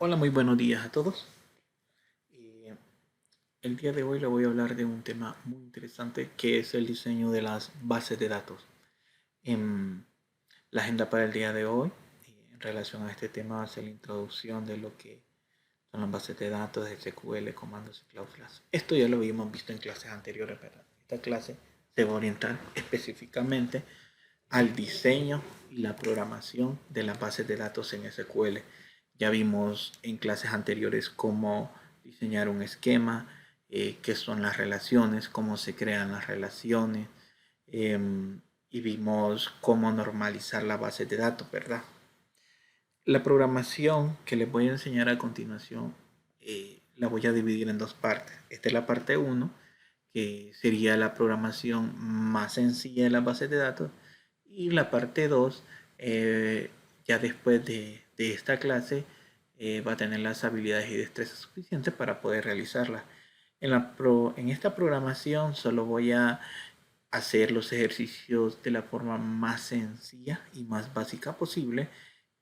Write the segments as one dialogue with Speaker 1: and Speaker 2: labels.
Speaker 1: Hola, muy buenos días a todos. Eh, el día de hoy le voy a hablar de un tema muy interesante que es el diseño de las bases de datos. En la agenda para el día de hoy, en relación a este tema, va a ser la introducción de lo que son las bases de datos, SQL, comandos y cláusulas. Esto ya lo habíamos visto en clases anteriores, ¿verdad? Esta clase se va a orientar específicamente al diseño y la programación de las bases de datos en SQL. Ya vimos en clases anteriores cómo diseñar un esquema, qué son las relaciones, cómo se crean las relaciones, eh, y vimos cómo normalizar la base de datos, ¿verdad? La programación que les voy a enseñar a continuación la voy a dividir en dos partes. Esta es la parte uno, que sería la programación más sencilla de las bases de datos, y la parte 2, ya después de esta clase, va a tener las habilidades y destrezas suficientes para poder realizarla. En esta programación solo voy a hacer los ejercicios de la forma más sencilla y más básica posible,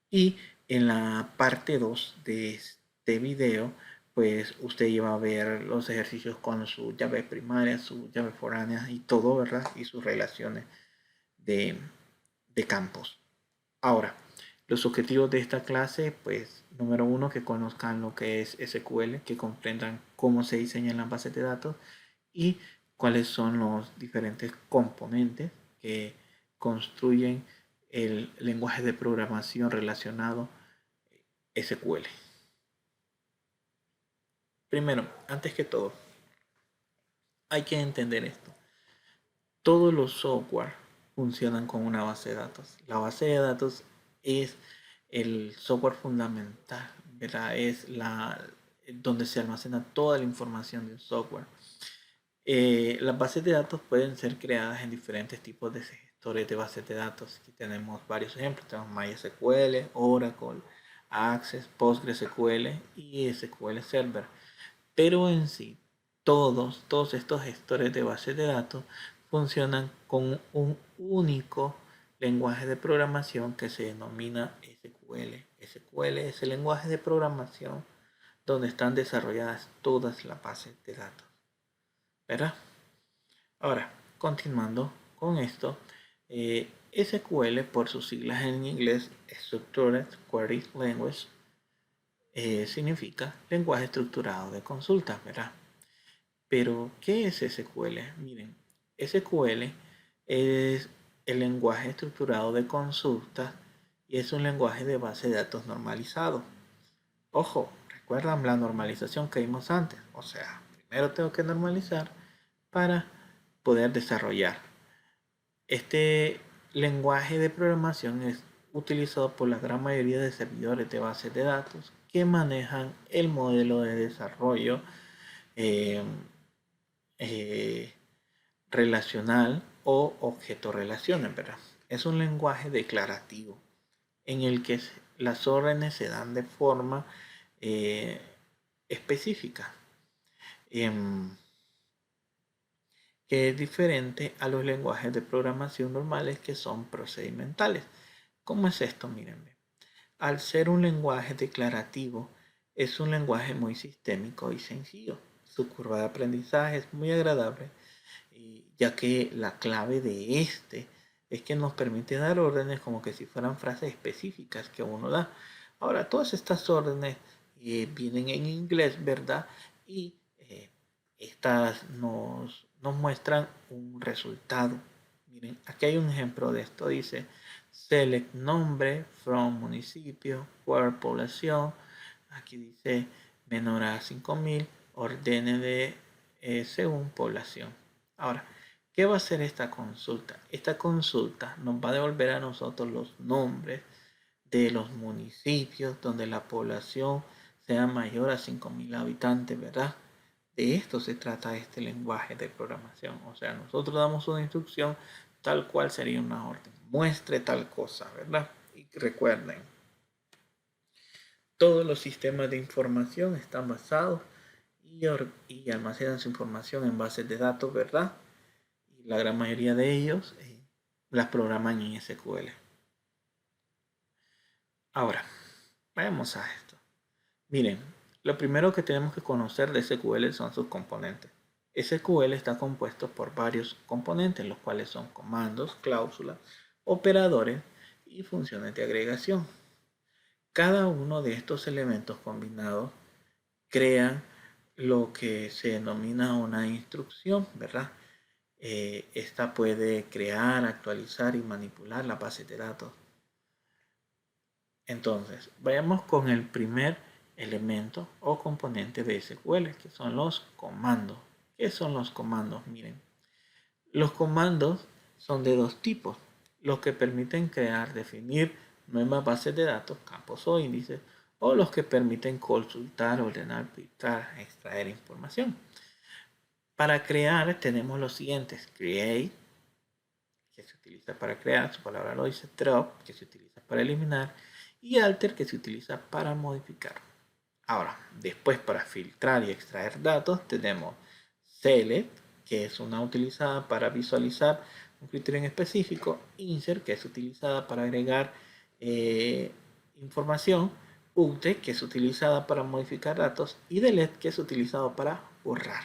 Speaker 1: y en la parte 2 de este video, pues usted va a ver los ejercicios con su llave primaria, su llave foránea y todo, ¿verdad? Y sus relaciones de, de campos. Ahora, los objetivos de esta clase, pues número uno, que conozcan lo que es SQL, que comprendan cómo se diseñan las bases de datos y cuáles son los diferentes componentes que construyen el lenguaje de programación relacionado SQL. Primero, antes que todo, hay que entender esto. Todos los software funcionan con una base de datos. La base de datos es el software fundamental, ¿verdad? Es donde se almacena toda la información del software. Las bases de datos pueden ser creadas en diferentes tipos de gestores de bases de datos. Aquí tenemos varios ejemplos. Tenemos MySQL, Oracle, Access, PostgreSQL y SQL Server. Pero en sí, todos estos gestores de bases de datos funcionan con un único lenguaje de programación que se denomina SQL. SQL es el lenguaje de programación donde están desarrolladas todas las bases de datos, ¿verdad? Ahora, continuando con esto, SQL, por sus siglas en inglés, Structured Query Language, significa lenguaje estructurado de consultas, ¿verdad? Pero, ¿qué es SQL? Miren, SQL es el lenguaje estructurado de consultas y es un lenguaje de base de datos normalizado. Ojo, ¿recuerdan la normalización que vimos antes? O sea, primero tengo que normalizar para poder desarrollar. Este lenguaje de programación es utilizado por la gran mayoría de servidores de bases de datos que manejan el modelo de desarrollo eh, eh, relacional o objeto relaciones, ¿verdad? Es un lenguaje declarativo en el que las órdenes se dan de forma eh, específica, em, que es diferente a los lenguajes de programación normales que son procedimentales. ¿Cómo es esto? Mírenme. Al ser un lenguaje declarativo, es un lenguaje muy sistémico y sencillo. Su curva de aprendizaje es muy agradable, ya que la clave de este es que nos permite dar órdenes como que si fueran frases específicas que uno da. Ahora, todas estas órdenes vienen en inglés, ¿verdad? Y estas nos muestran un resultado. Miren, aquí hay un ejemplo de esto. Dice, select nombre from municipio, where población. Aquí dice menor a 5000, ordene de según población. Ahora, ¿qué va a hacer esta consulta? Esta consulta nos va a devolver a nosotros los nombres de los municipios donde la población sea mayor a 5000 habitantes, ¿verdad? De esto se trata este lenguaje de programación. O sea, nosotros damos una instrucción tal cual sería una orden. Muestre tal cosa, ¿verdad? Y recuerden, todos los sistemas de información están basados y almacenan su información en bases de datos, ¿verdad? Y la gran mayoría de ellos las programan en SQL. Ahora, vayamos a esto. Miren, lo primero que tenemos que conocer de SQL son sus componentes. SQL está compuesto por varios componentes, los cuales son comandos, cláusulas, operadores y funciones de agregación. Cada uno de estos elementos combinados crean lo que se denomina una instrucción, ¿verdad? Esta puede crear, actualizar y manipular la base de datos. Entonces, vayamos con el primer elemento o componente de SQL, que son los comandos. ¿Qué son los comandos? Miren, los comandos son de dos tipos, los que permiten crear, definir nuevas bases de datos, campos o índices, o los que permiten consultar, ordenar, filtrar, extraer información. Para crear tenemos los siguientes: create, que se utiliza para crear, su palabra lo dice; drop, que se utiliza para eliminar; y alter, que se utiliza para modificar. Ahora, después, para filtrar y extraer datos tenemos select, que es una utilizada para visualizar un criterio en específico; insert, que es utilizada para agregar información; update, que es utilizada para modificar datos; y delete, que es utilizado para borrar.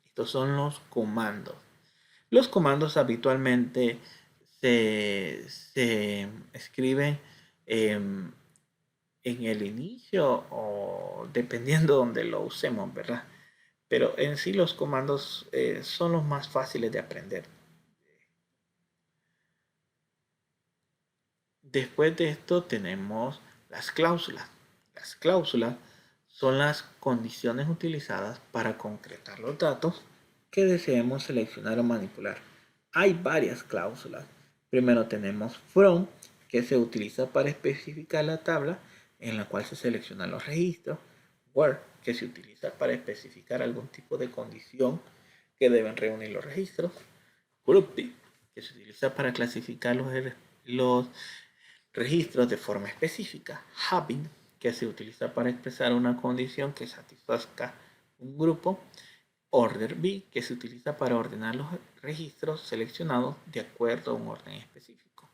Speaker 1: Estos son los comandos. Los comandos habitualmente se escriben en el inicio o dependiendo donde lo usemos, ¿verdad? Pero en sí los comandos son los más fáciles de aprender. Después de esto tenemos las cláusulas. Las cláusulas son las condiciones utilizadas para concretar los datos que deseemos seleccionar o manipular. Hay varias cláusulas. Primero tenemos from, que se utiliza para especificar la tabla en la cual se seleccionan los registros; where, que se utiliza para especificar algún tipo de condición que deben reunir los registros; grouped, que se utiliza para clasificar los registros de forma específica; having, que se utiliza para expresar una condición que satisfazca un grupo; order by, que se utiliza para ordenar los registros seleccionados de acuerdo a un orden específico.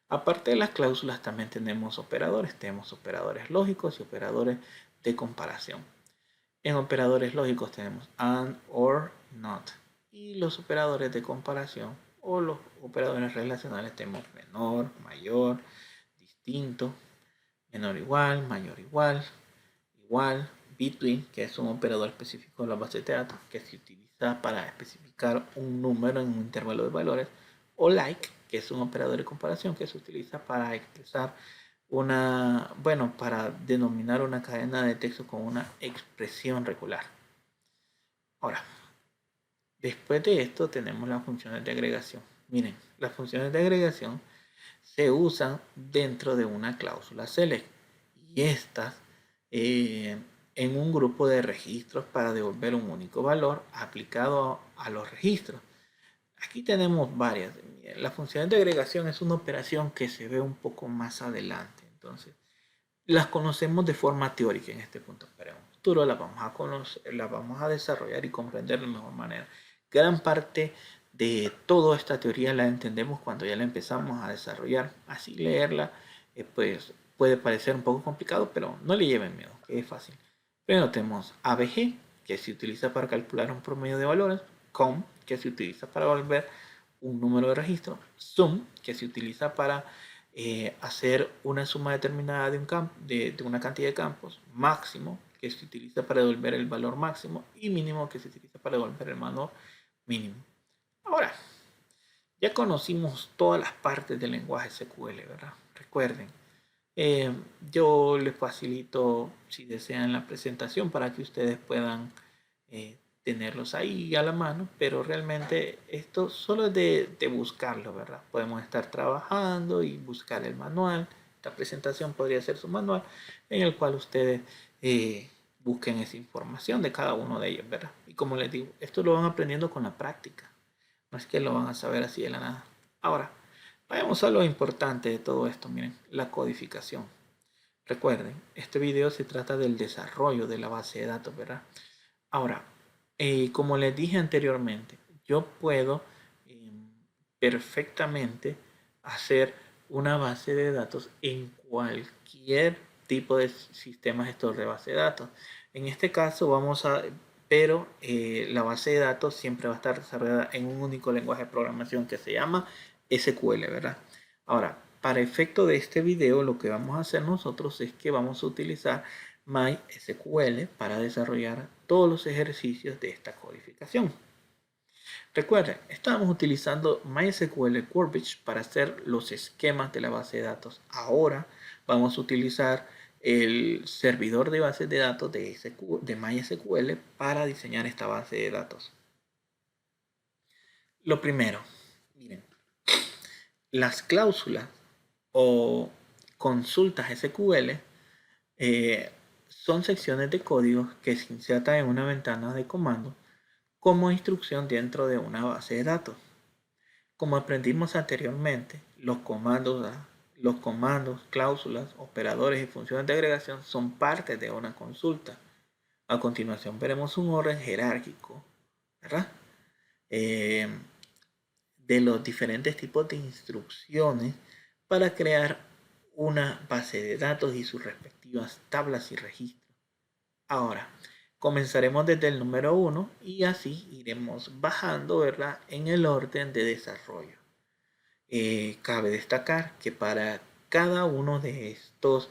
Speaker 1: Aparte de las cláusulas, también tenemos operadores. Tenemos operadores lógicos y operadores de comparación. En operadores lógicos tenemos and, or, not. Y los operadores de comparación o los operadores relacionales tenemos menor, mayor, distinto, menor igual, mayor igual, igual, between, que es un operador específico de la base de datos que se utiliza para especificar un número en un intervalo de valores; o like, que es un operador de comparación que se utiliza para expresar para denominar una cadena de texto con una expresión regular. Ahora, después de esto tenemos las funciones de agregación. Miren, las funciones de agregación se usan dentro de una cláusula select y estas en un grupo de registros para devolver un único valor aplicado a los registros. Aquí tenemos varias. La función de agregación es una operación que se ve un poco más adelante. Entonces, las conocemos de forma teórica en este punto, pero en un futuro las vamos a conocer, las vamos a desarrollar y comprender de mejor manera. Gran parte de toda esta teoría la entendemos cuando ya la empezamos a desarrollar. Así leerla, pues puede parecer un poco complicado, pero no le lleven miedo, que es fácil. Primero tenemos ABG, que se utiliza para calcular un promedio de valores; COM, que se utiliza para volver un número de registro; SUM, que se utiliza para hacer una suma determinada de una cantidad de campos; máximo, que se utiliza para devolver el valor máximo; y mínimo, que se utiliza para devolver el valor mínimo. Ahora, ya conocimos todas las partes del lenguaje SQL, ¿verdad? Recuerden, yo les facilito, si desean, la presentación para que ustedes puedan tenerlos ahí a la mano, pero realmente esto solo es de buscarlo, ¿verdad? Podemos estar trabajando y buscar el manual. Esta presentación podría ser su manual en el cual ustedes busquen esa información de cada uno de ellos, ¿verdad? Y como les digo, esto lo van aprendiendo con la práctica. No es que lo van a saber así de la nada. Ahora, vayamos a lo importante de todo esto, miren, la codificación. Recuerden, este video se trata del desarrollo de la base de datos, ¿verdad? Ahora, como les dije anteriormente, yo puedo perfectamente hacer una base de datos en cualquier tipo de sistemas gestor de base de datos. En este caso vamos a, pero la base de datos siempre va a estar desarrollada en un único lenguaje de programación que se llama SQL, ¿verdad? Ahora, para efecto de este video, lo que vamos a hacer nosotros es que vamos a utilizar MySQL para desarrollar todos los ejercicios de esta codificación. Recuerden, estábamos utilizando MySQL Workbench para hacer los esquemas de la base de datos. Ahora vamos a utilizar el servidor de bases de datos de MySQL para diseñar esta base de datos. Lo primero, miren, las cláusulas o consultas SQL son secciones de código que se insertan en una ventana de comando como instrucción dentro de una base de datos. Como aprendimos anteriormente, los comandos, cláusulas, operadores y funciones de agregación son parte de una consulta. A continuación veremos un orden jerárquico, ¿verdad? De los diferentes tipos de instrucciones para crear una base de datos y sus respectivas tablas y registros. Ahora, comenzaremos desde el número 1 y así iremos bajando, ¿verdad?, en el orden de desarrollo. Cabe destacar que para cada uno de estos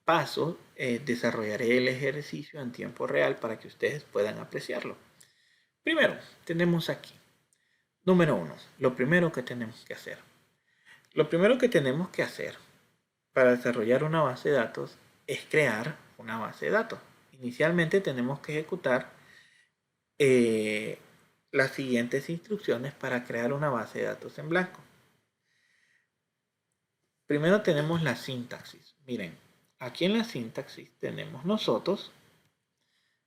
Speaker 1: pasos desarrollaré el ejercicio en tiempo real para que ustedes puedan apreciarlo. Primero, tenemos aquí, número 1, lo primero que tenemos que hacer. Lo primero que tenemos que hacer para desarrollar una base de datos es crear una base de datos. Inicialmente tenemos que ejecutar las siguientes instrucciones para crear una base de datos en blanco. Primero tenemos la sintaxis. Miren, aquí en la sintaxis tenemos nosotros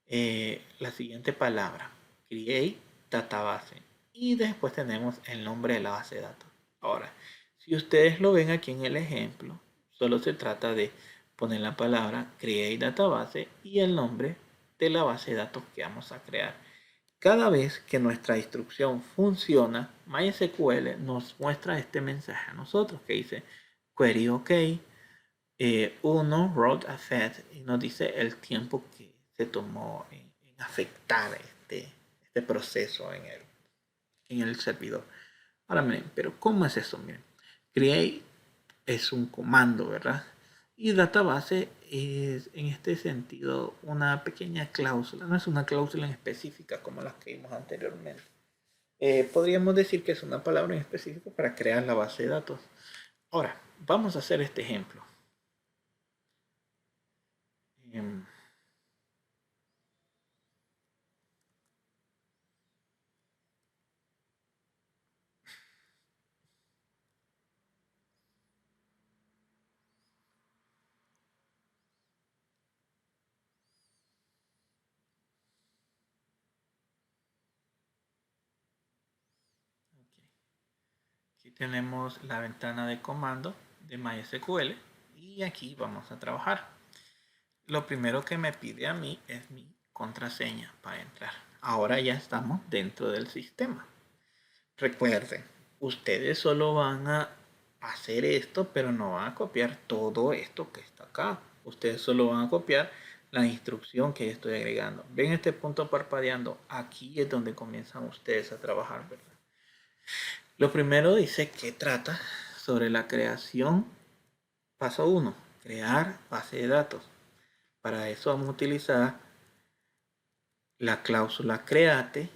Speaker 1: la siguiente palabra, create database, y después tenemos el nombre de la base de datos. Ahora, si ustedes lo ven aquí en el ejemplo, solo se trata de poner la palabra create database y el nombre de la base de datos que vamos a crear. Cada vez que nuestra instrucción funciona, MySQL nos muestra este mensaje a nosotros que dice query OK, uno wrote affect, y nos dice el tiempo que se tomó en afectar este proceso en el servidor. Ahora miren, pero ¿cómo es eso? Miren, create es un comando, ¿verdad? Y database es en este sentido una pequeña cláusula, no es una cláusula en específica como las que vimos anteriormente. Podríamos decir que es una palabra en específico para crear la base de datos. Ahora, vamos a hacer este ejemplo. Aquí tenemos la ventana de comando de MySQL y aquí vamos a trabajar. Lo primero que me pide a mí es mi contraseña para entrar. Ahora ya estamos dentro del sistema. Recuerden, ustedes solo van a hacer esto, pero no van a copiar todo esto que está acá. Ustedes solo van a copiar la instrucción que estoy agregando. ¿Ven este punto parpadeando? Aquí es donde comienzan ustedes a trabajar, ¿verdad? Lo primero dice que trata sobre la creación. Paso 1, crear base de datos. Para eso vamos a utilizar la cláusula create,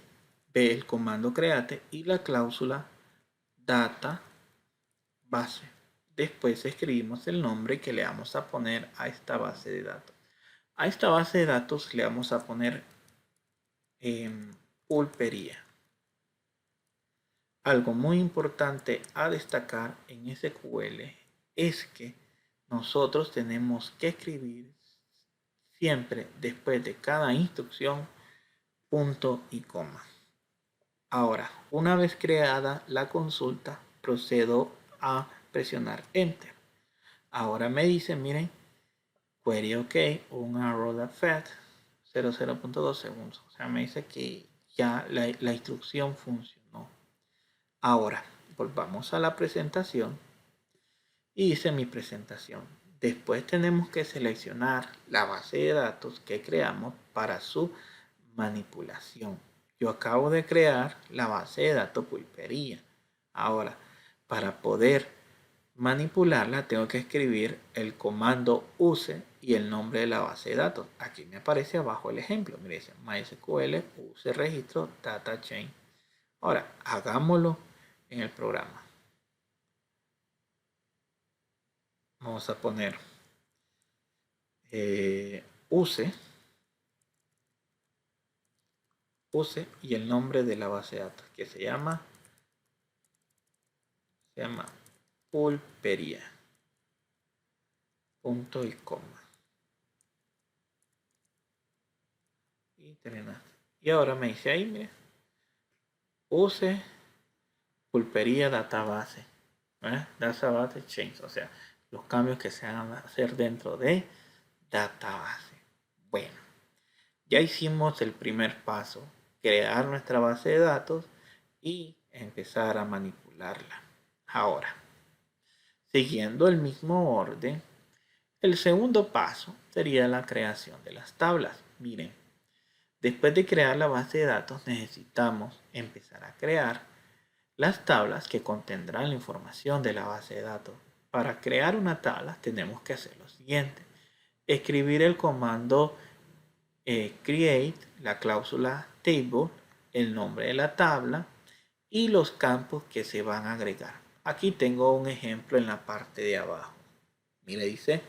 Speaker 1: el comando create y la cláusula data base. Después escribimos el nombre que le vamos a poner a esta base de datos. A esta base de datos le vamos a poner pulpería. Algo muy importante a destacar en SQL es que nosotros tenemos que escribir siempre después de cada instrucción punto y coma. Ahora, una vez creada la consulta, procedo a presionar Enter. Ahora me dice, miren, query OK, un arrow affect 00.2 segundos. O sea, me dice que ya la instrucción funcionó. Ahora, volvamos a la presentación y dice mi presentación. Después tenemos que seleccionar la base de datos que creamos para su manipulación. Yo acabo de crear la base de datos pulpería. Ahora, para poder manipularla, tengo que escribir el comando use y el nombre de la base de datos. Aquí me aparece abajo el ejemplo. Mire, dice MySQL use registro data chain. Ahora, hagámoslo en el programa. Vamos a poner use y el nombre de la base de datos que se llama pulpería. Punto y coma. Y terminaste. Y ahora me dice ahí, mire, use pulpería database. Database change. O sea, los cambios que se van a hacer dentro de database. Bueno, ya hicimos el primer paso. Crear nuestra base de datos y empezar a manipularla. Ahora, siguiendo el mismo orden, el segundo paso sería la creación de las tablas. Miren, después de crear la base de datos necesitamos empezar a crear las tablas que contendrán la información de la base de datos. Para crear una tabla tenemos que hacer lo siguiente. Escribir el comando create, la cláusula table, el nombre de la tabla y los campos que se van a agregar. Aquí tengo un ejemplo en la parte de abajo. Mire, dice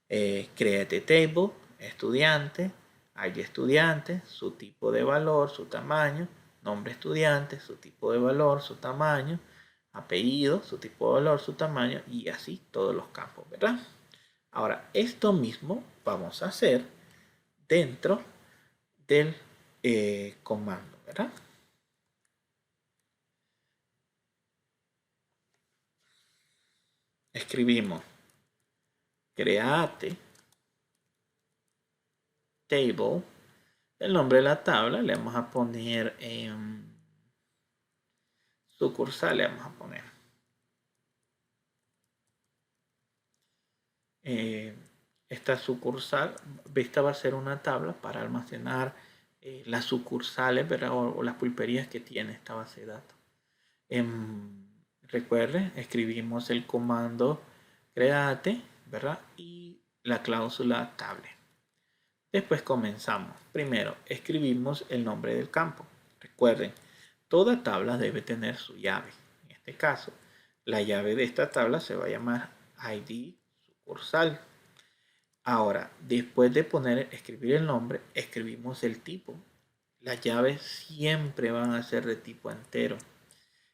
Speaker 1: create table, estudiante, ID estudiante, su tipo de valor, su tamaño, nombre estudiante, su tipo de valor, su tamaño, apellido, su tipo de valor, su tamaño y así todos los campos, ¿verdad? Ahora, esto mismo vamos a hacer dentro del comando, ¿verdad? Escribimos create table, el nombre de la tabla, le vamos a poner sucursal, le vamos a poner. Esta sucursal, esta va a ser una tabla para almacenar las sucursales, ¿verdad? O las pulperías que tiene esta base de datos. Recuerden, escribimos el comando create, ¿verdad? Y la cláusula table. Después comenzamos. Primero, escribimos el nombre del campo. Recuerden, toda tabla debe tener su llave. En este caso, la llave de esta tabla se va a llamar ID sucursal. Ahora, después de escribir el nombre, escribimos el tipo. Las llaves siempre van a ser de tipo entero.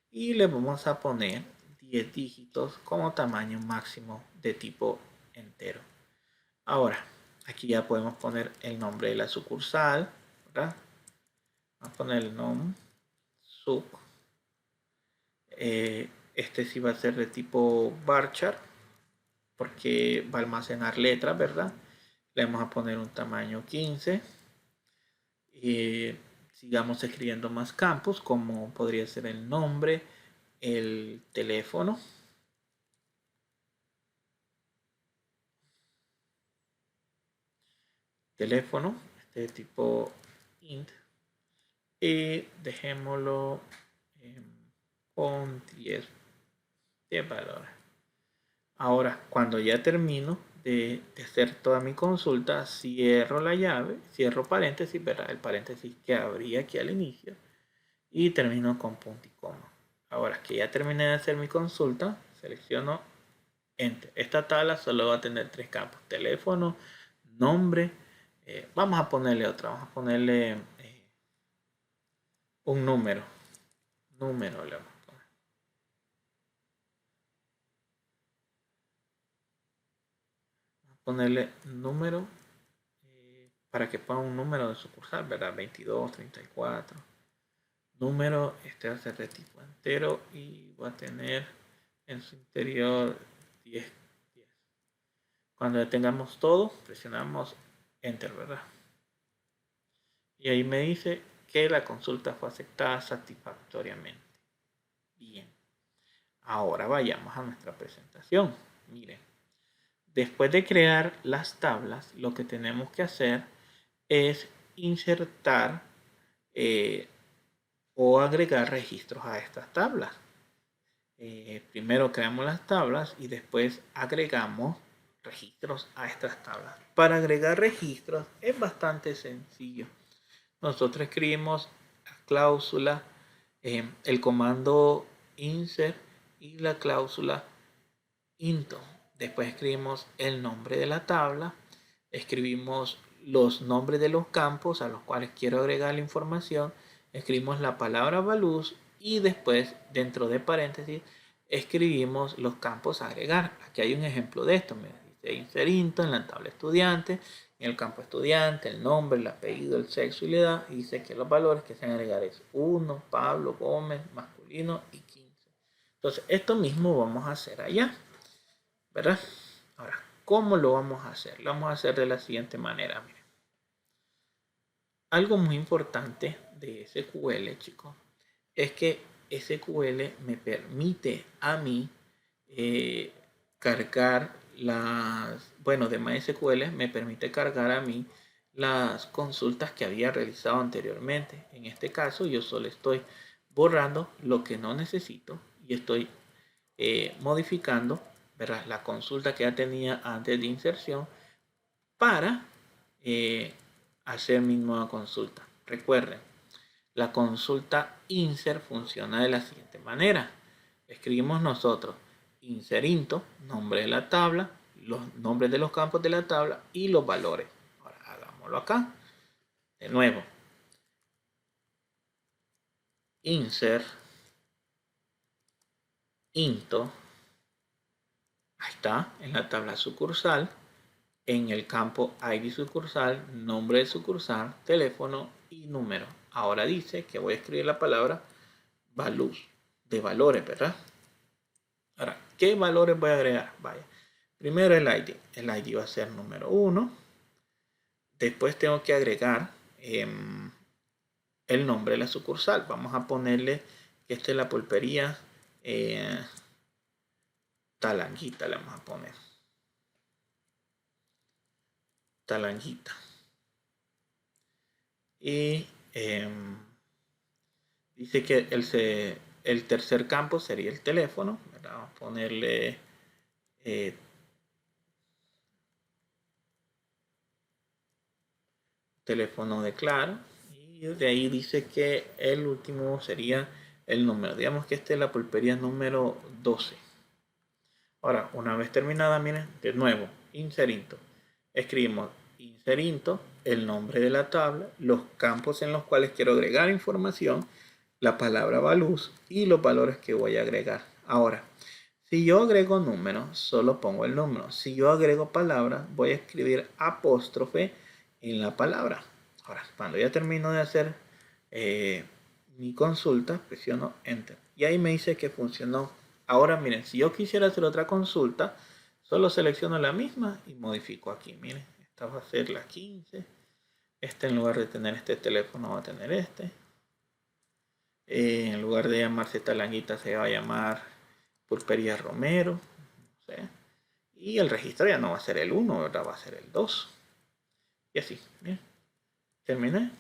Speaker 1: Y le vamos a poner 10 dígitos como tamaño máximo de tipo entero. Ahora, aquí ya podemos poner el nombre de la sucursal, ¿verdad? Vamos a poner el nom sub. Este sí va a ser de tipo varchar porque va a almacenar letras, ¿verdad? Le vamos a poner un tamaño 15. Sigamos escribiendo más campos, como podría ser el nombre, el teléfono. Este de tipo int. Y dejémoslo con 10 valores. Ahora, cuando ya termino de hacer toda mi consulta, cierro la llave, cierro paréntesis, ¿verdad? El paréntesis que abrí aquí al inicio y termino con punto y coma. Ahora que ya terminé de hacer mi consulta, selecciono Enter. Esta tabla solo va a tener 3 campos: teléfono, nombre. Vamos a ponerle otra, vamos a ponerle un número. Número le vamos a poner. Vamos a ponerle número para que ponga un número de sucursal, ¿verdad? 22, 34. Número, este va a ser de tipo entero y va a tener en su interior 10. Cuando ya tengamos todo, presionamos Enter, ¿verdad? Y ahí me dice que la consulta fue aceptada satisfactoriamente. Bien. Ahora vayamos a nuestra presentación. Miren. Después de crear las tablas, lo que tenemos que hacer es insertar o agregar registros a estas tablas. Primero creamos las tablas y después agregamos registros a estas tablas. Para agregar registros es bastante sencillo. Nosotros escribimos la cláusula, el comando insert y la cláusula into. Después escribimos el nombre de la tabla, escribimos los nombres de los campos a los cuales quiero agregar la información, escribimos la palabra values y después dentro de paréntesis escribimos los campos a agregar. Aquí hay un ejemplo de esto, mira, dice insert into en la tabla estudiante, en el campo estudiante, el nombre, el apellido, el sexo y la edad, y dice que los valores que se van a agregar es 1, Pablo Gómez, masculino y 15. Entonces esto mismo vamos a hacer allá, ¿verdad? Ahora, ¿cómo lo vamos a hacer? Lo vamos a hacer de la siguiente manera, miren. Algo muy importante de SQL, chicos, es que SQL me permite a mí cargar de MySQL me permite cargar a mí las consultas que había realizado anteriormente. En este caso, yo solo estoy borrando lo que no necesito y estoy modificando, ¿verdad?, la consulta que ya tenía antes de inserción para hacer mi nueva consulta. Recuerden, la consulta insert funciona de la siguiente manera. Escribimos nosotros insert into, nombre de la tabla, los nombres de los campos de la tabla y los valores. Ahora hagámoslo acá. De nuevo. Insert into. Ahí está, en la tabla sucursal. En el campo ID sucursal, nombre de sucursal, teléfono y número. Ahora dice que voy a escribir la palabra values, de valores, ¿verdad? Ahora, ¿qué valores voy a agregar? Vaya, primero el ID. El ID va a ser número 1. Después tengo que agregar el nombre de la sucursal. Vamos a ponerle que esta es la pulpería Talanguita, le vamos a poner. Talanguita. Y dice que el tercer campo sería el teléfono. ¿Verdad? Vamos a ponerle teléfono de Claro. Y de ahí dice que el último sería el número. Digamos que esta es la pulpería número 12. Ahora, una vez terminada, miren, de nuevo, inserinto. Escribimos inserinto, el nombre de la tabla, los campos en los cuales quiero agregar información, la palabra values y los valores que voy a agregar. Ahora, si yo agrego números, solo pongo el número. Si yo agrego palabras, voy a escribir apóstrofe en la palabra. Ahora, cuando ya termino de hacer mi consulta, presiono Enter. Y ahí me dice que funcionó. Ahora, miren, si yo quisiera hacer otra consulta, solo selecciono la misma y modifico aquí. Miren, esta va a ser la 15. Este, en lugar de tener este teléfono, va a tener este. En lugar de llamarse Talanguita, se va a llamar Pulpería Romero. No sé. Y el registro ya no va a ser el 1, ¿verdad? Va a ser el 2. Y así. Bien. Terminé.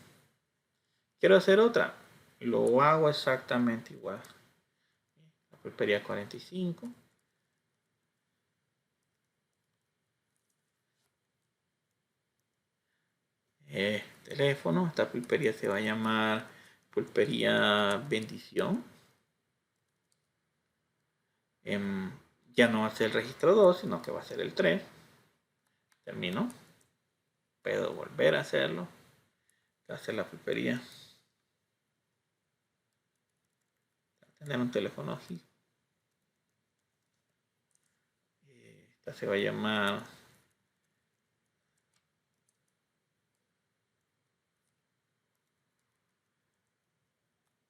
Speaker 1: Quiero hacer otra. Lo hago exactamente igual. La pulpería 45. Teléfono. Esta pulpería se va a llamar Pulpería Bendición. Ya no va a ser el registro 2, sino que va a ser el 3. Termino. Puedo volver a hacerlo. Hacer la pulpería. Tener un teléfono así. Esta se va a llamar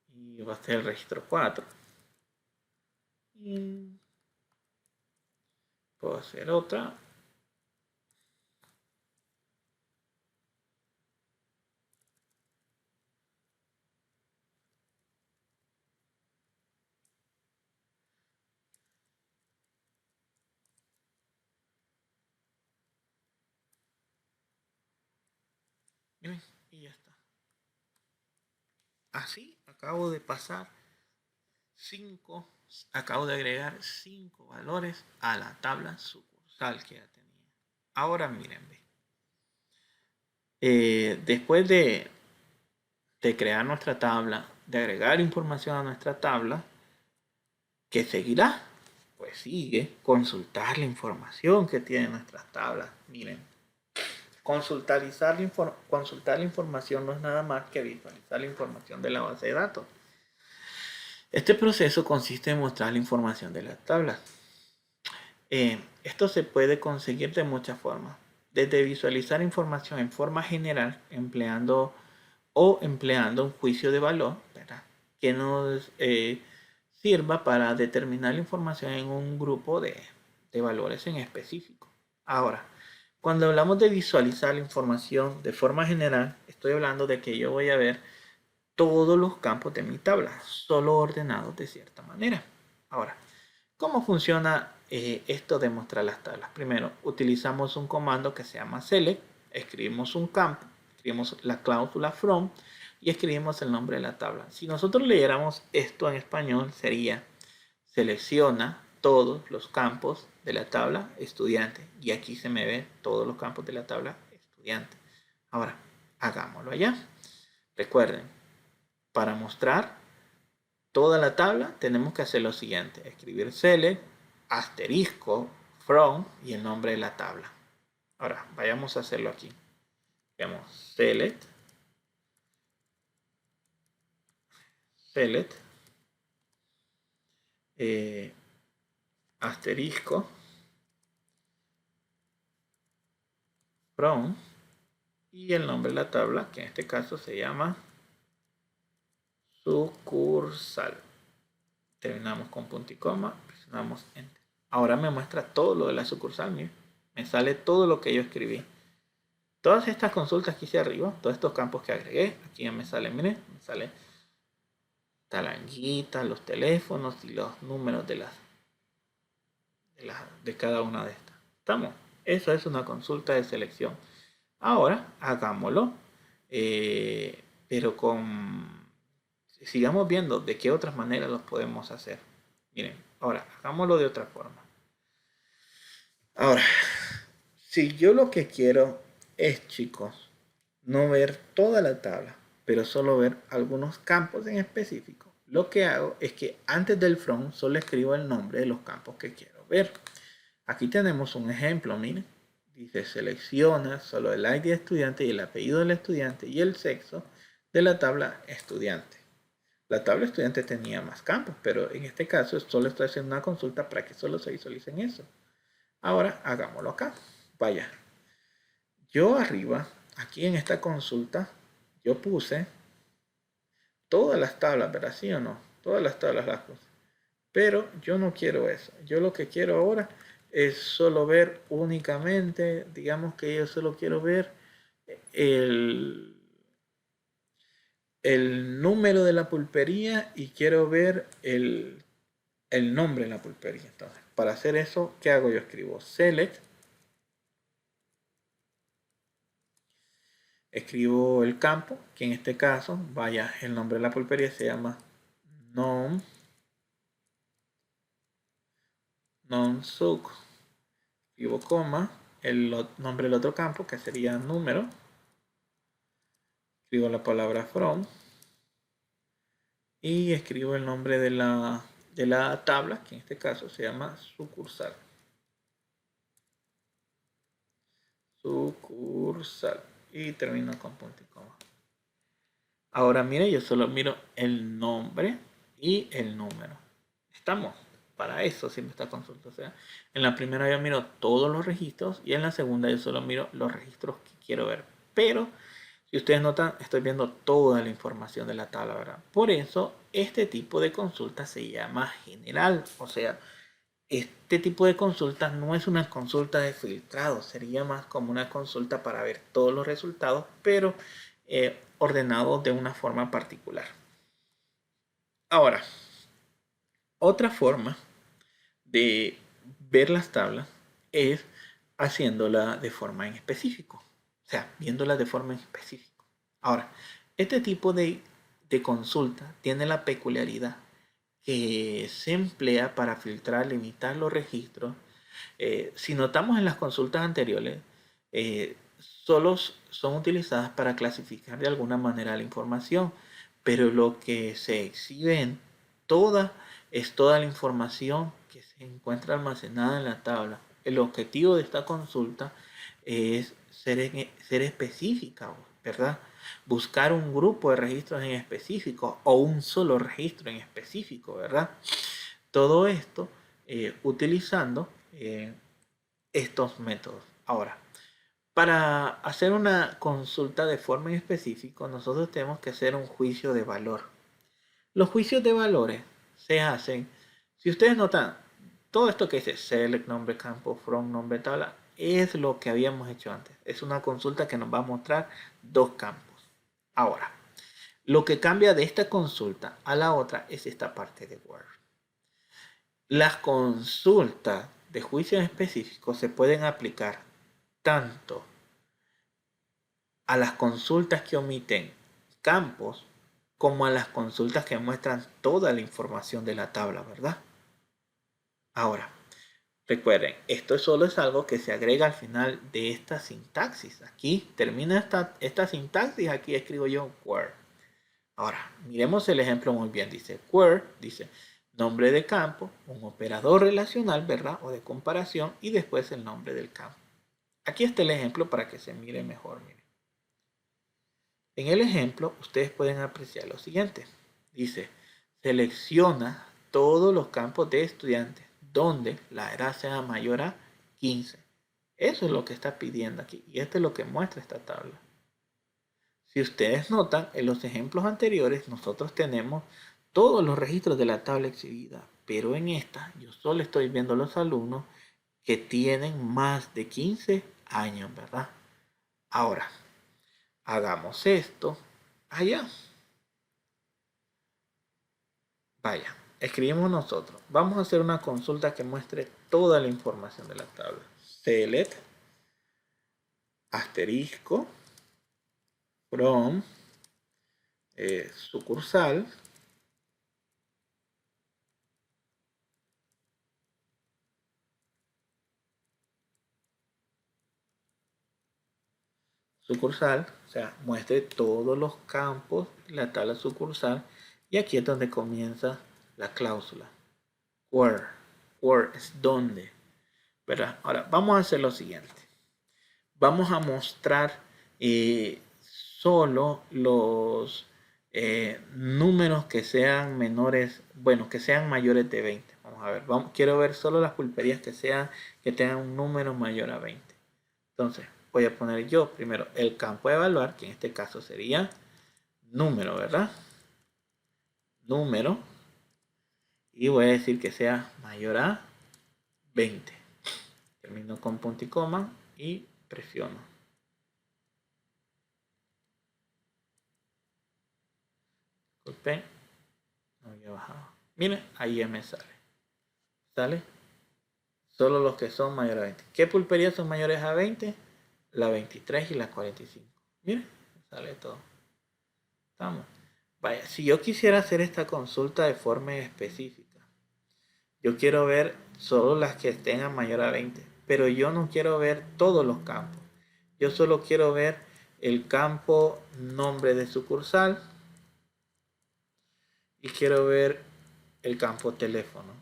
Speaker 1: y va a ser el registro 4. Y puedo hacer otra. Miren, y ya está. Así acabo de pasar 5, acabo de agregar 5 valores a la tabla sucursal que ya tenía. Ahora miren, después de crear nuestra tabla, de agregar información a nuestra tabla, ¿qué seguirá? Pues sigue consultar la información que tiene nuestras tablas. Miren, consultar la información no es nada más que visualizar la información de la base de datos. Este proceso consiste en mostrar la información de las tablas. Esto se puede conseguir de muchas formas. Desde visualizar información en forma general, empleando un juicio de valor, ¿verdad?, que nos sirva para determinar la información en un grupo de valores en específico. Ahora, cuando hablamos de visualizar la información de forma general, estoy hablando de que yo voy a ver todos los campos de mi tabla, solo ordenados de cierta manera. Ahora, ¿cómo funciona esto de mostrar las tablas? Primero, utilizamos un comando que se llama select, escribimos un campo, escribimos la cláusula from y escribimos el nombre de la tabla. Si nosotros leyéramos esto en español, sería selecciona todos los campos de la tabla estudiante. Y aquí se me ven todos los campos de la tabla estudiante. Ahora, hagámoslo allá. Recuerden, para mostrar toda la tabla tenemos que hacer lo siguiente: escribir select, asterisco, from y el nombre de la tabla. Ahora, vayamos a hacerlo aquí. Veamos, select, asterisco, from y el nombre de la tabla, que en este caso se llama sucursal. Terminamos con punto y coma, presionamos enter. Ahora me muestra todo lo de la sucursal. Miren, me sale todo lo que yo escribí. Todas estas consultas que hice arriba, todos estos campos que agregué, aquí ya me sale, miren, me sale talanguitas, los teléfonos y los números de cada una de estas. ¿Estamos? Eso es una consulta de selección. Ahora hagámoslo, pero sigamos viendo de qué otras maneras los podemos hacer. Miren, ahora hagámoslo de otra forma. Ahora, si yo lo que quiero es, chicos, no ver toda la tabla, pero solo ver algunos campos en específico, lo que hago es que antes del from solo escribo el nombre de los campos que quiero ver. Aquí tenemos un ejemplo, miren. Dice selecciona solo el ID de estudiante y el apellido del estudiante y el sexo de la tabla estudiante. La tabla estudiante tenía más campos, pero en este caso solo estoy haciendo una consulta para que solo se visualicen eso. Ahora hagámoslo acá. Vaya. Yo arriba, aquí en esta consulta, yo puse todas las tablas, ¿verdad? ¿Sí o no? Todas las tablas las puse. Pero yo no quiero eso. Yo lo que quiero ahora es solo ver únicamente, digamos que yo solo quiero ver el número de la pulpería y quiero ver el nombre de la pulpería. Entonces, para hacer eso, ¿qué hago? Yo escribo select, escribo el campo, que en este caso, vaya, el nombre de la pulpería se llama non-suc, escribo coma, el nombre del otro campo, que sería número, escribo la palabra from y escribo el nombre de la tabla, que en este caso se llama sucursal. Sucursal. Y termino con punto y coma. Ahora mire, yo solo miro el nombre y el número. Estamos. Para eso siempre está consulta. O sea, en la primera yo miro todos los registros y en la segunda yo solo miro los registros que quiero ver. Pero si ustedes notan, estoy viendo toda la información de la tabla, ¿verdad? Por eso este tipo de consulta se llama general. O sea, este tipo de consultas no es una consulta de filtrado, sería más como una consulta para ver todos los resultados, pero ordenados de una forma particular. Ahora, otra forma de ver las tablas es haciéndola de forma en específico, o sea, viéndola de forma en específico. Ahora, este tipo de consulta tiene la peculiaridad que se emplea para filtrar, limitar los registros. Si notamos en las consultas anteriores, solo son utilizadas para clasificar de alguna manera la información, pero lo que se exhibe en toda es toda la información que se encuentra almacenada en la tabla. El objetivo de esta consulta es ser específica, ¿verdad? Buscar un grupo de registros en específico o un solo registro en específico, ¿verdad? Todo esto utilizando estos métodos. Ahora, para hacer una consulta de forma específica, nosotros tenemos que hacer un juicio de valor. Los juicios de valores se hacen, si ustedes notan, todo esto que dice select, nombre campo, from, nombre tabla, es lo que habíamos hecho antes. Es una consulta que nos va a mostrar dos campos. Ahora, lo que cambia de esta consulta a la otra es esta parte de Word. Las consultas de juicios específicos se pueden aplicar tanto a las consultas que omiten campos como a las consultas que muestran toda la información de la tabla, ¿verdad? Ahora, recuerden, esto solo es algo que se agrega al final de esta sintaxis. Aquí termina esta sintaxis, aquí escribo yo Word. Ahora, miremos el ejemplo muy bien. Dice Word, dice nombre de campo, un operador relacional, ¿verdad? O de comparación y después el nombre del campo. Aquí está el ejemplo para que se mire mejor. Miren. En el ejemplo, ustedes pueden apreciar lo siguiente. Dice, selecciona todos los campos de estudiantes donde la edad sea mayor a 15. Eso es lo que está pidiendo aquí. Y esto es lo que muestra esta tabla. Si ustedes notan, en los ejemplos anteriores nosotros tenemos todos los registros de la tabla exhibida. Pero en esta yo solo estoy viendo los alumnos que tienen más de 15 años, ¿verdad? Ahora, hagamos esto allá. Vaya, escribimos nosotros. Vamos a hacer una consulta que muestre toda la información de la tabla. Select, asterisco, from, sucursal, o sea, muestre todos los campos de la tabla sucursal. Y aquí es donde comienza la cláusula. Where. Where es donde. ¿Verdad? Ahora, vamos a hacer lo siguiente. Vamos a mostrar solo los números que sean menores, bueno, que sean mayores de 20. Vamos a ver, quiero ver solo las pulperías que tengan un número mayor a 20. Entonces, voy a poner yo primero el campo a evaluar, que en este caso sería número, ¿verdad? Número. Y voy a decir que sea mayor a 20. Termino con punto y coma y presiono. Disculpen, no había bajado. Miren, ahí ya me sale. ¿Sale? Solo los que son mayores a 20. ¿Qué pulperías son mayores a 20? La 23 y la 45. Miren, sale todo. Estamos. Vaya, si yo quisiera hacer esta consulta de forma específica, yo quiero ver solo las que tengan mayor a 20, pero yo no quiero ver todos los campos. Yo solo quiero ver el campo nombre de sucursal y quiero ver el campo teléfono.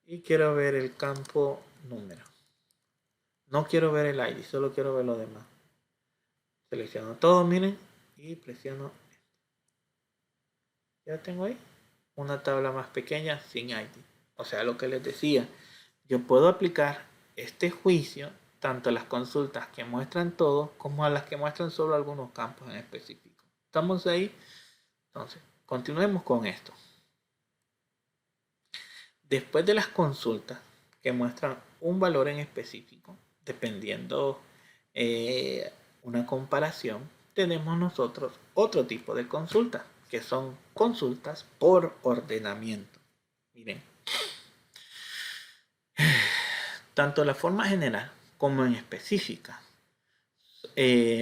Speaker 1: Y quiero ver el campo número. No quiero ver el ID, solo quiero ver lo demás. Selecciono todo, miren, y presiono esto. Ya tengo ahí una tabla más pequeña sin ID. O sea, lo que les decía, yo puedo aplicar este juicio tanto a las consultas que muestran todo como a las que muestran solo algunos campos en específico. ¿Estamos ahí? Entonces, continuemos con esto. Después de las consultas que muestran un valor en específico, dependiendo una comparación, tenemos nosotros otro tipo de consultas, que son consultas por ordenamiento. Miren, tanto la forma general como en específica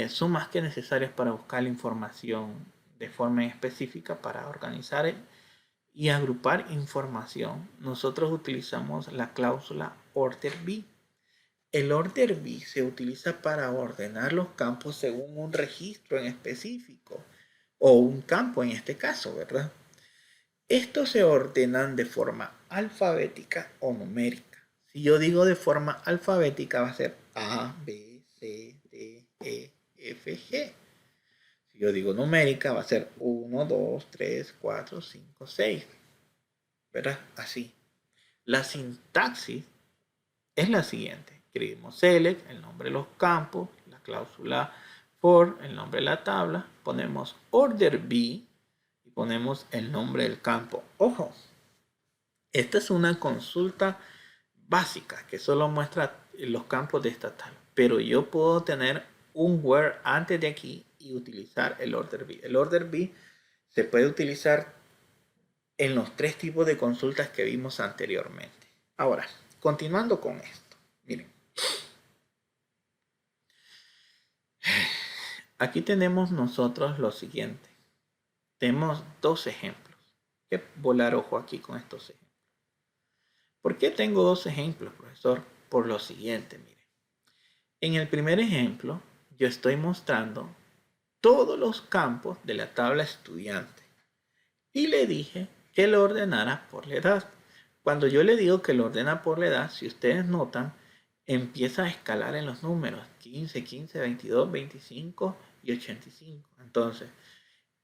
Speaker 1: son más que necesarios para buscar la información de forma específica para organizar y agrupar información. Nosotros utilizamos la cláusula order by. El order by se utiliza para ordenar los campos según un registro en específico o un campo en este caso, ¿verdad? Estos se ordenan de forma alfabética o numérica. Si yo digo de forma alfabética va a ser A, B, C, D, E, F, G. Si yo digo numérica va a ser 1, 2, 3, 4, 5, 6. ¿Verdad? Así. La sintaxis es la siguiente. Escribimos select, el nombre de los campos, la cláusula for, el nombre de la tabla. Ponemos order by y ponemos el nombre del campo. Ojo, esta es una consulta básica que solo muestra los campos de esta tabla. Pero yo puedo tener un where antes de aquí y utilizar el order by. El order by se puede utilizar en los tres tipos de consultas que vimos anteriormente. Ahora, continuando con esto. Miren. Aquí tenemos nosotros lo siguiente. Tenemos dos ejemplos. Hay que volar ojo aquí con estos ejemplos. ¿Por qué tengo dos ejemplos, profesor? Por lo siguiente, mire. En el primer ejemplo, yo estoy mostrando todos los campos de la tabla estudiante. Y le dije que lo ordenara por la edad. Cuando yo le digo que lo ordena por la edad, si ustedes notan, empieza a escalar en los números 15, 15, 22, 25 y 85. Entonces,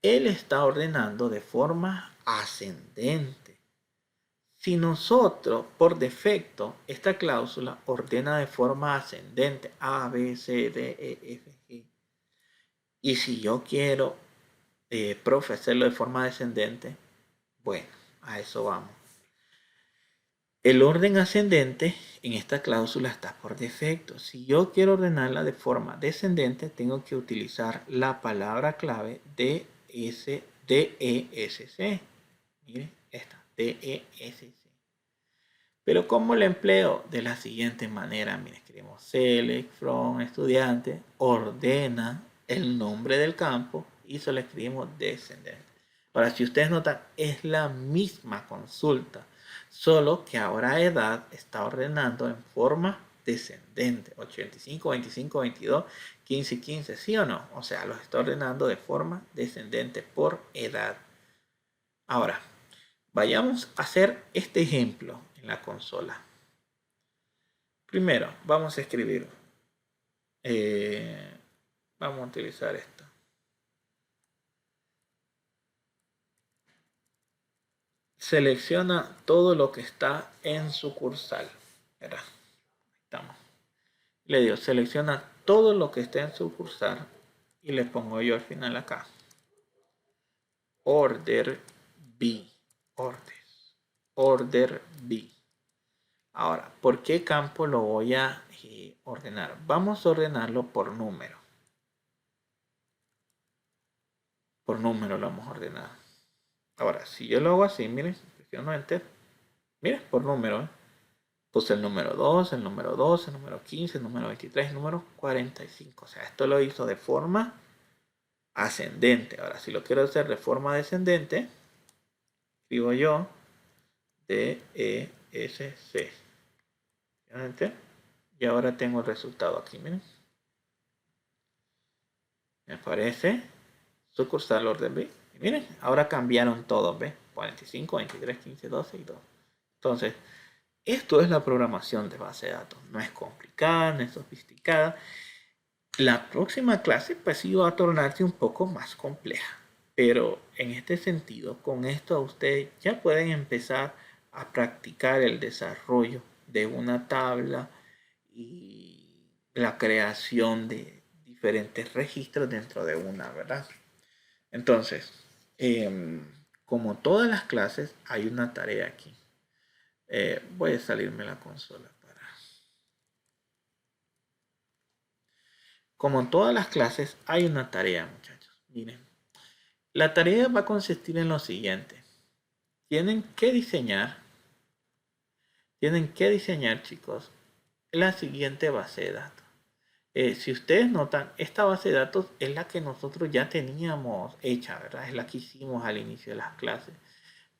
Speaker 1: él está ordenando de forma ascendente. Si nosotros, por defecto, esta cláusula ordena de forma ascendente A, B, C, D, E, F, G. Y si yo quiero, profe, hacerlo de forma descendente, bueno, a eso vamos. El orden ascendente en esta cláusula está por defecto. Si yo quiero ordenarla de forma descendente, tengo que utilizar la palabra clave DESC. Miren, esta, DESC. Pero ¿cómo la empleo? De la siguiente manera. Miren, escribimos select from estudiante, ordena el nombre del campo y solo escribimos descendente. Ahora, si ustedes notan, es la misma consulta, solo que ahora edad está ordenando en forma descendente. 85, 25, 22, 15, 15, ¿sí o no? O sea, los está ordenando de forma descendente por edad. Ahora, vayamos a hacer este ejemplo en la consola. Primero, vamos a escribir. Vamos a utilizar esto. Selecciona todo lo que está en sucursal. Verá, estamos. Le digo, selecciona todo lo que está en sucursal y le pongo yo al final acá. Order by. Order by. Ahora, ¿por qué campo lo voy a ordenar? Vamos a ordenarlo por número. Por número lo vamos a ordenar. Ahora, si yo lo hago así, miren, presiono Enter. Miren, por número. Puse el número 2, el número 12, el número 15, el número 23, el número 45. O sea, esto lo hizo de forma ascendente. Ahora, si lo quiero hacer de forma descendente, escribo yo DESC. Enter. Y ahora tengo el resultado aquí, miren. Me aparece sucursal orden B. Y miren, ahora cambiaron todos, ¿ves? 45, 23, 15, 12 y 2. Entonces, esto es la programación de base de datos. No es complicada, no es sofisticada. La próxima clase pues sí va a tornarse un poco más compleja. Pero en este sentido, con esto ustedes ya pueden empezar a practicar el desarrollo de una tabla y la creación de diferentes registros dentro de una, ¿verdad? Entonces, como todas las clases, hay una tarea aquí. Voy a salirme la consola para... Como en todas las clases, hay una tarea, muchachos. Miren, la tarea va a consistir en lo siguiente. Tienen que diseñar, chicos, la siguiente base de datos. Si ustedes notan, esta base de datos es la que nosotros ya teníamos hecha, ¿verdad? Es la que hicimos al inicio de las clases.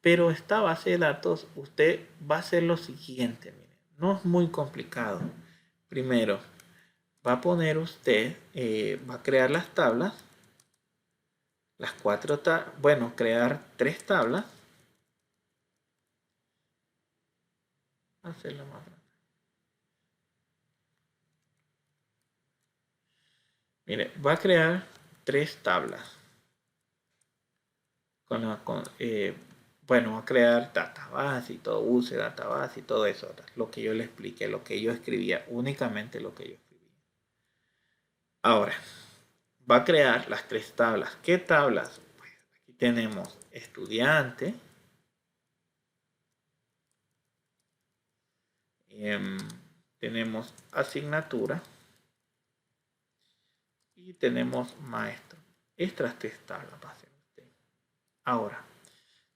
Speaker 1: Pero esta base de datos, usted va a hacer lo siguiente, miren, no es muy complicado. Primero, va a poner usted, va a crear las tablas, las cuatro tablas, bueno, crear 3 tablas. Hacerlo más grande. Mire, va a crear 3 tablas. Bueno, va a crear database y todo, use database y todo eso. Lo que yo le expliqué, lo que yo escribía, únicamente lo que yo escribía. Ahora, va a crear las 3 tablas. ¿Qué tablas? Pues aquí tenemos estudiante. Tenemos asignatura. Y tenemos maestro. Estas 3 tablas va a hacer usted. Ahora,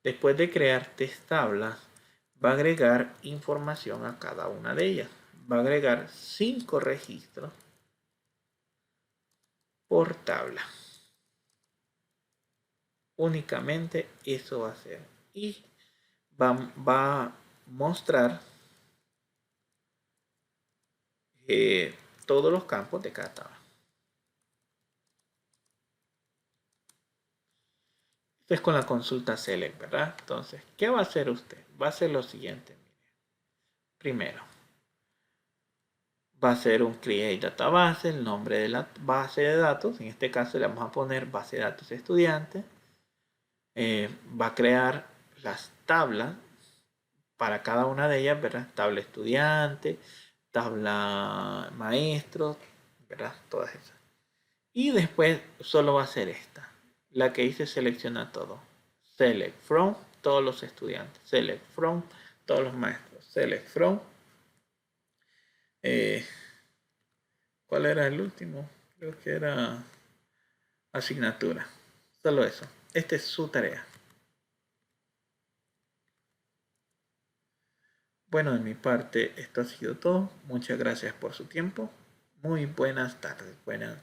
Speaker 1: después de crear 3 tablas, va a agregar información a cada una de ellas. Va a agregar 5 registros por tabla. Únicamente eso va a hacer. Y va a mostrar todos los campos de cada tabla. Esto es con la consulta select, ¿verdad? Entonces, ¿qué va a hacer usted? Va a hacer lo siguiente. Primero, va a ser un create database, el nombre de la base de datos. En este caso le vamos a poner base de datos estudiante. Va a crear las tablas para cada una de ellas, ¿verdad? Tabla estudiante, tabla maestro, ¿verdad? Todas esas. Y después solo va a ser esta, la que dice selecciona todo. Select from todos los estudiantes, select from todos los maestros, select from. ¿Cuál era el último? Creo que era asignatura. Solo eso. Esta es su tarea. Bueno, de mi parte, esto ha sido todo. Muchas gracias por su tiempo. Muy buenas tardes. Buenas